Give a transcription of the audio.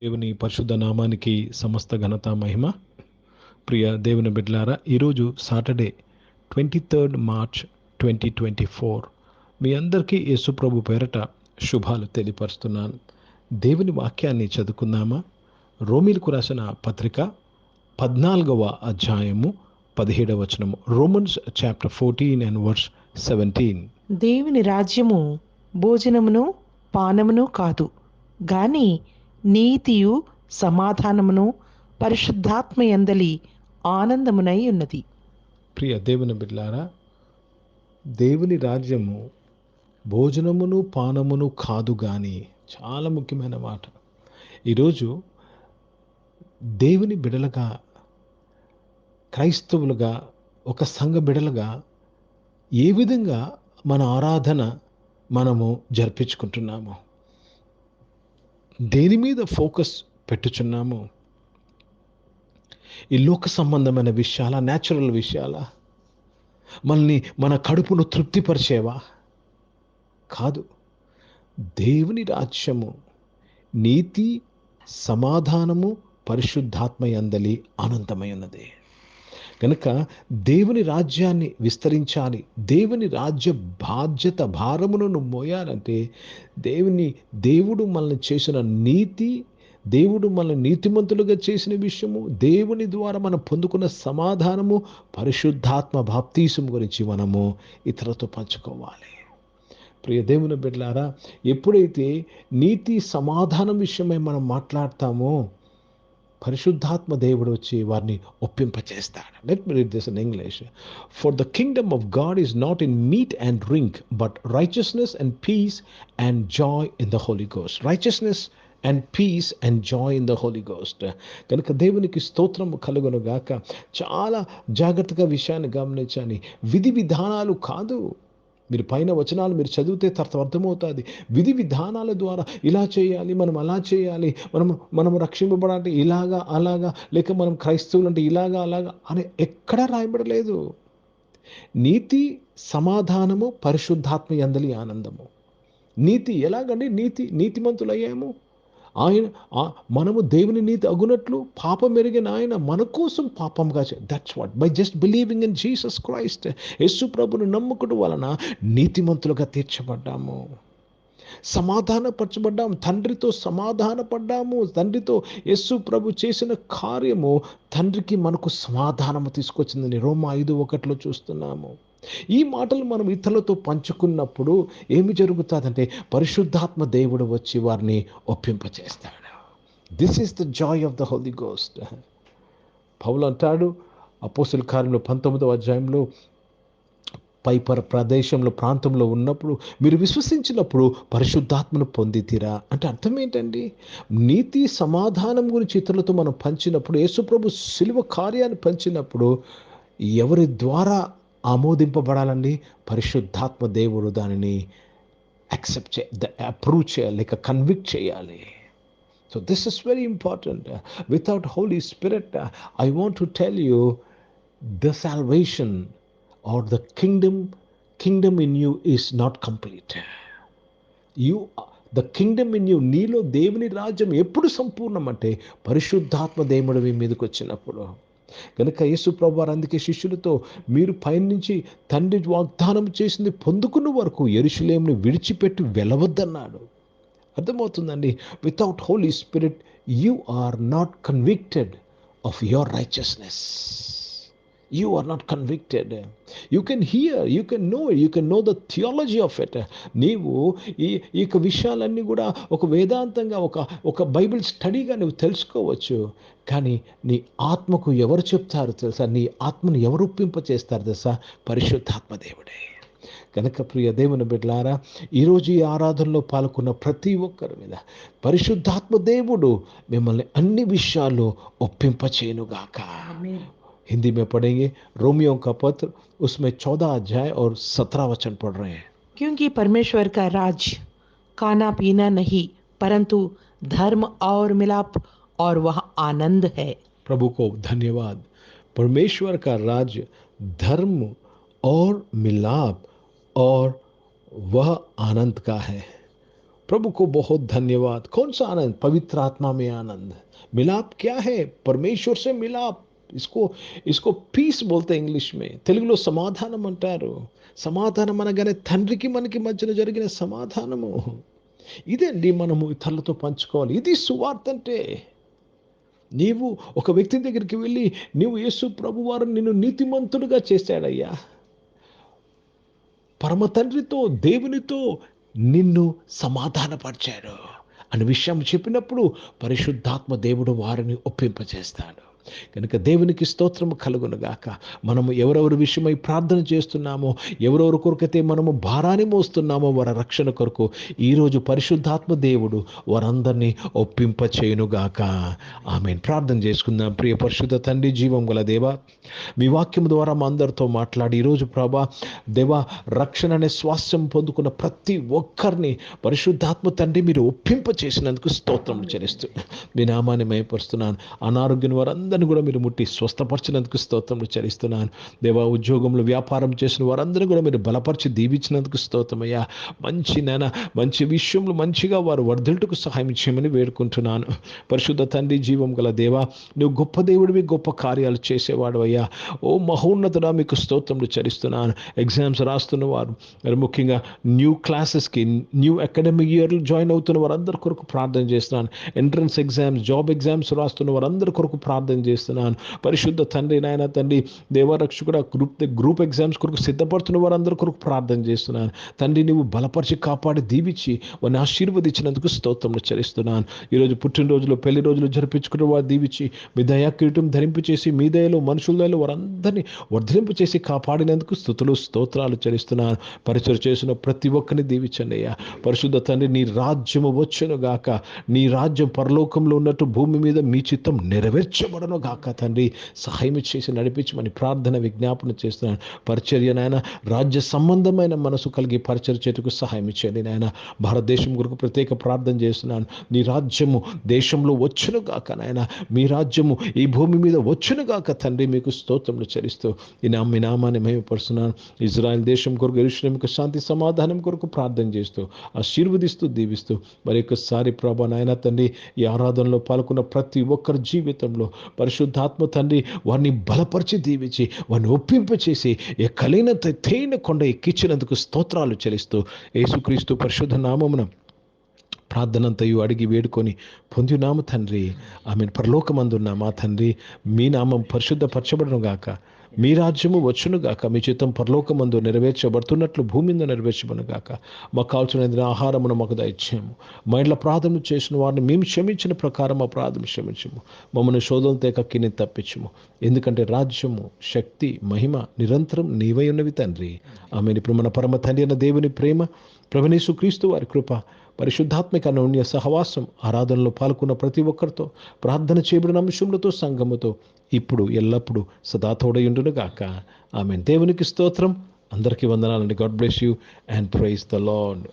దేవుని పరిశుద్ధ నామానికి సమస్త ఘనత మహిమ. ప్రియ దేవుని బిడ్డలారా, ఈరోజు సాటర్డే 23 మార్చ్ 2024 మీ అందరికీ యేసుప్రభు పేరట శుభాలు తెలియపరుస్తున్నాను. దేవుని వాక్యాన్ని చదువుకుందామా? రోమీలకు రాసిన పత్రిక 14వ అధ్యాయము 17వ వచనము. Romans chapter 14 and verse 17. దేవుని రాజ్యము భోజనమును పానమును కాదు, గాని నీతియు సమాధానమును పరిశుద్ధాత్మయందలి ఆనందమునై ఉన్నది. ప్రియ దేవుని బిడ్డలారా, దేవుని రాజ్యము భోజనమును పానమును కాదు గాని, చాలా ముఖ్యమైన మాట. ఈరోజు దేవుని బిడలుగా, క్రైస్తవులుగా, ఒక సంఘ బిడలుగా ఏ విధంగా మన ఆరాధన మనము జరిపించుకుంటున్నాము, దేని మీద ఫోకస్ పెట్టుచున్నాము? ఈ లోక సంబంధమైన విషయాల, న్యాచురల్ విషయాల, మనల్ని మన కడుపును తృప్తిపరిచేవా? కాదు. దేవుని రాజ్యము నీతి, సమాధానము, పరిశుద్ధాత్మయందలి ఆనందమై ఉన్నది. కనుక దేవుని రాజ్యాన్ని విస్తరించాలి, దేవుని రాజ్య బాధ్యత భారములను మోయాలంటే దేవుడు మనల్ని చేసిన నీతి, దేవుడు మనల్ని నీతిమంతులుగా చేసిన విషయము, దేవుని ద్వారా మనం పొందుకున్న సమాధానము, పరిశుద్ధాత్మ బాప్తీసం గురించి మనము ఇతరులతో పంచుకోవాలి. ప్రియ దేవుని బిడ్డలారా, ఎప్పుడైతే నీతి సమాధానం విషయమై మనం మాట్లాడతామో పరిశుద్ధాత్మ దేవుడు వచ్చి వారిని ఒప్పింపచేస్తాడు. Let me read this in English. For the kingdom of God is not in meat and drink, but righteousness and peace and joy in the Holy Ghost. Righteousness and peace and joy in the Holy Ghost. కనుక దేవునికి స్తోత్రం కలుగును గాక. చాలా జాగ్రత్తగా విషయాన్ని గమనించాలి. విధి విధానాలు కాదు. మీరు పైన వచనాలు మీరు చదివితే తర్వాత అర్థమవుతుంది. విధి విధానాల ద్వారా ఇలా చేయాలి, మనం అలా చేయాలి, మనం రక్షింపబడాలంటే ఇలాగా అలాగా, లేక మనం క్రైస్తవులు అంటే ఇలాగా అలాగా అని ఎక్కడా రాయబడలేదు. నీతి, సమాధానము, పరిశుద్ధాత్మ యందలి ఆనందము. నీతి ఎలాగండి? నీతిమంతులయ్యాము. మనము దేవుని నీతి అగునట్లు పాపం ఎరిగిన ఆయన మన కోసం పాపంగా that's what by just believing in Jesus Christ. Yesu ప్రభుని నమ్ముకుడు వలన నీతిమంతులుగా తీర్చబడ్డాము, సమాధానపరచబడ్డాము, తండ్రితో సమాధానపడ్డాము. తండ్రితో యేసు ప్రభు చేసిన కార్యము తండ్రికి మనకు సమాధానము తీసుకొచ్చిందని రోమా 5:1 చూస్తున్నాము. ఈ మాటలు మనం ఇతరులతో పంచుకున్నప్పుడు ఏమి జరుగుతుందంటే పరిశుద్ధాత్మ దేవుడు వచ్చి వారిని ఒప్పింపచేస్తాడు. This is the joy of the Holy Ghost. Paulu అంటాడు అపోస్తలుల కార్యములు 19వ అధ్యాయంలో, పై ప్రదేశంలో ప్రాంతంలో ఉన్నప్పుడు మీరు విశ్వసించినప్పుడు పరిశుద్ధాత్మను పొందితిరా అంటే అర్థం ఏంటండి? నీతి సమాధానం గురించి ఇతరులతో మనం పంచినప్పుడు, యేసుప్రభు శిలువ కార్యాన్ని పంచినప్పుడు ఎవరి ద్వారా ఆమోదింపబడాలండి? పరిశుద్ధాత్మ దేవుడు దానిని అప్రూవ్ చేయాలి, లేక కన్విక్ట్ చేయాలి. So this is very important. Without Holy Spirit I want to tell you the salvation or the kingdom in you is not complete. The kingdom in you, నీలో దేవుని రాజ్యం ఎప్పుడు సంపూర్ణం అంటే పరిశుద్ధాత్మ దేవుడు మీ మీదకి వచ్చినప్పుడు. కనుక యేసు ప్రభువు అందుకే శిష్యులతో మీరు పైనుంచి తండ్రి వాగ్దానం చేసింది పొందుకున్న వరకు యెరూషలేమును విడిచిపెట్టి వెళ్ళవద్దన్నాడు. అర్థమవుతుందండి? Without Holy Spirit you are not convicted of your righteousness. You are not convicted. You can hear, you can know it, you can know the theology of it. నీవు ఈ విషయాలన్నీ కూడా ఒక వేదాంతంగా ఒక బైబిల్ స్టడీగా నువ్వు తెలుసుకోవచ్చు. కానీ నీ ఆత్మకు ఎవరు చెప్తారు తెలుసా? నీ ఆత్మను ఎవరు ఒప్పింపచేస్తారు తెలుసా? పరిశుద్ధాత్మ దేవుడే. కనుక ప్రియ దేవుని బిడ్డలారా, ఈరోజు ఈ ఆరాధనలో పాల్గొన్న ప్రతి ఒక్కరి మీద పరిశుద్ధాత్మ దేవుడు మిమ్మల్ని అన్ని విషయాల్లో ఒప్పింపచేయునుగాక. हिंदी में पढ़ेंगे रोमियो का पत्र, उसमें 14 अध्याय और 17 वचन पढ़ रहे हैं. क्योंकि परमेश्वर का राज खाना पीना नहीं, परंतु धर्म और मिलाप और वह आनंद है. प्रभु को धन्यवाद. परमेश्वर का राज धर्म और मिलाप और वह आनंद का है. प्रभु को बहुत धन्यवाद। कौन सा आनंद? पवित्र आत्मा में आनंद। मिलाप क्या है? परमेश्वर से मिलाप। इसको इसको పీస్ बोलते हैं ఇంగ్లీష్ में. తెలుగులో సమాధానం అంటారు. సమాధానం అనగానే తండ్రికి మనకి మధ్యన జరిగిన సమాధానము. ఇదండి మనము ఇతరులతో పంచుకోవాలి. ఇది సువార్త అంటే. నీవు ఒక వ్యక్తి దగ్గరికి వెళ్ళి, నీవు యేసు ప్రభు వారు నిన్ను నీతిమంతుడుగా చేశాడయ్యా, పరమ తండ్రితో దేవునితో నిన్ను సమాధానపరిచాడు అనే విషయం చెప్పినప్పుడు పరిశుద్ధాత్మ దేవుడు వారిని ఒప్పింపచేస్తాడు. కనుక దేవునికి స్తోత్రము కలుగునుగాక. మనము ఎవరెవరి విషయమై ప్రార్థన చేస్తున్నామో, ఎవరెవరి కొరకైతే మనము భారాన్ని మోస్తున్నామో వారి రక్షణ కొరకు ఈరోజు పరిశుద్ధాత్మ దేవుడు వారందరినీ ఒప్పింపచేయునుగాక. ఆమేన్. ప్రార్థన చేసుకుందాం. ప్రియ పరిశుద్ధ తండ్రి, జీవం గల దేవా, మీ వాక్యం ద్వారా మా అందరితో మాట్లాడి ఈరోజు ప్రభా దేవా, రక్షణ అనే స్వాస్థ్యం పొందుకున్న ప్రతి ఒక్కరిని పరిశుద్ధాత్మ తండ్రి మీరు ఒప్పింపచేసినందుకు స్తోత్రం చెల్లిస్తూ మీ నామాన్ని మహిమపరుస్తున్నాను. అనారోగ్యం వారందరినీ కూడా మీరు ముట్టి స్వస్థపరిచినందుకు స్తోత్రం చెల్లిస్తున్నాను. దేవా, ఉద్యోగంలో వ్యాపారం చేసిన వారందరూ కూడా మీరు బలపరిచి దీవించినందుకు స్తోత్రమయ్యా. మంచి విషయంలో మంచిగా వారు వర్ధిల్టుకు సహాయం చేయమని వేడుకుంటున్నాను. పరిశుద్ధ తండ్రి, జీవం గల దేవా, నువ్వు గొప్ప దేవుడివి, గొప్ప కార్యాలు చేసేవాడు అయ్యా. ఓ మహోన్నతుడా, మీకు స్తోత్రములు చెల్లిస్తున్నాను. ఎగ్జామ్స్ రాస్తున్న వారు, మరి ముఖ్యంగా న్యూ క్లాసెస్కి, న్యూ అకాడమిక్ ఇయర్లు జాయిన్ అవుతున్న వారందరి కొరకు ప్రార్థన చేస్తున్నాను. ఎంట్రన్స్ ఎగ్జామ్స్, జాబ్ ఎగ్జామ్స్ రాస్తున్న వారందరి కొరకు ప్రార్థన చేస్తున్నాను. పరిశుద్ధ తండ్రి, నాయన తండ్రి, దేవరక్షకుడ గ్రూప్ ఎగ్జామ్స్ కొరకు సిద్ధపడుతున్న వారందరి కొరకు ప్రార్థన చేస్తున్నాను. తండ్రి, నువ్వు బలపరిచి కాపాడి దీవించి వారిని ఆశీర్వదించినందుకు స్తోత్రములు చెల్లిస్తున్నాను. ఈరోజు పుట్టినరోజులు, పెళ్లి రోజులు జరిపించుకున్న వారు దీవించి మీ దయా కిరీటం ధరింపు చేసి మీ దయలో, మనుషుల దయలో వారందరినీ వర్ధలింపు చేసి కాపాడినందుకు స్తుతులు స్తోత్రాలు చెల్లిస్తున్నాను. పరిచయం చేసిన ప్రతి ఒక్కరిని దీవించండి అయ్యా. పరిశుద్ధ తండ్రి, నీ రాజ్యము వచ్చును గాక. నీ రాజ్యం పరలోకంలో ఉన్నట్టు భూమి మీద మీ చిత్తం నెరవేర్చబడను గాక. తండ్రి, సహాయం చేసి నడిపించమని ప్రార్థన విజ్ఞాపన చేస్తున్నాను. పరిచర్య నాయన, రాజ్య సంబంధమైన మనసు కలిగి పరిచర్య చేతుకు సహాయం చేయండి నాయన. భారతదేశం కొరకు ప్రత్యేక ప్రార్థన చేస్తున్నాను. నీ రాజ్యము దేశంలో వచ్చును గాక నాయన. మీ రాజ్యము ఈ భూమి మీద వచ్చును గాక. తండ్రి, మీకు స్తోత్రములు చెల్లిస్తూ మీ నామాన్ని మహిమపరుస్తున్నాను. ఇజ్రాయెల్ దేశం కొరకు, యెరూషలేముకు శాంతి సమాధానం కొరకు ప్రార్థన చేస్తూ ఆశీర్వదిస్తూ దీవిస్తూ మరి ఒక్కసారి ప్రభా నాయన తండ్రి, ఈ ఆరాధనలో పాల్గొన్న ప్రతి ఒక్కరి జీవితంలో పరిశుద్ధాత్మ తండ్రి వారిని బలపరిచి దీవించి వారిని ఒప్పింపచేసి ఎక్కలైన తేన కొండ ఎక్కించినందుకు స్తోత్రాలు చెల్లిస్తూ యేసుక్రీస్తు పరిశుద్ధ నామమున ప్రార్థనంతయు అడిగి వేడుకొని పొందినాము తండ్రి. ఆమెను. పరలోకమందున్న మా తండ్రి, మీ నామం పరిశుద్ధపరచబడును గాక. మీ రాజ్యము వచ్చును గాక. మీ చిత్తం పరలోకమందు నెరవేర్చబడుతున్నట్లు భూమి మీద నెరవేర్చబడును గాక. మాకు కావాల్సిన ఆహారమును మాకు దయచేయము. మా ఇంట్లో ప్రార్థన చేసిన వారిని మేము క్షమించిన ప్రకారం మా ప్రార్థన క్షమించము. మమ్మల్ని శోధన తేకక్కిని తప్పించము. ఎందుకంటే రాజ్యము, శక్తి, మహిమ నిరంతరం నీవై ఉన్నవి తండ్రి. ఆమెను. ఇప్పుడు మన పరమ తండ్రి అయిన దేవుని ప్రేమ, ప్రభువైన యేసుక్రీస్తు వారి కృప, పరిశుద్ధాత్మిక అన్యోన్య సహవాసం, ఆరాధనలో పాల్గొన్న ప్రతి ఒక్కరితో, ప్రార్థన చేయబడిన అంశములతో, సంఘముతో ఇప్పుడు ఎల్లప్పుడూ సదా తోడయుండును గాక. ఆమేన్. దేవునికి స్తోత్రం. అందరికీ వందనాలండి. God bless you and praise the lord.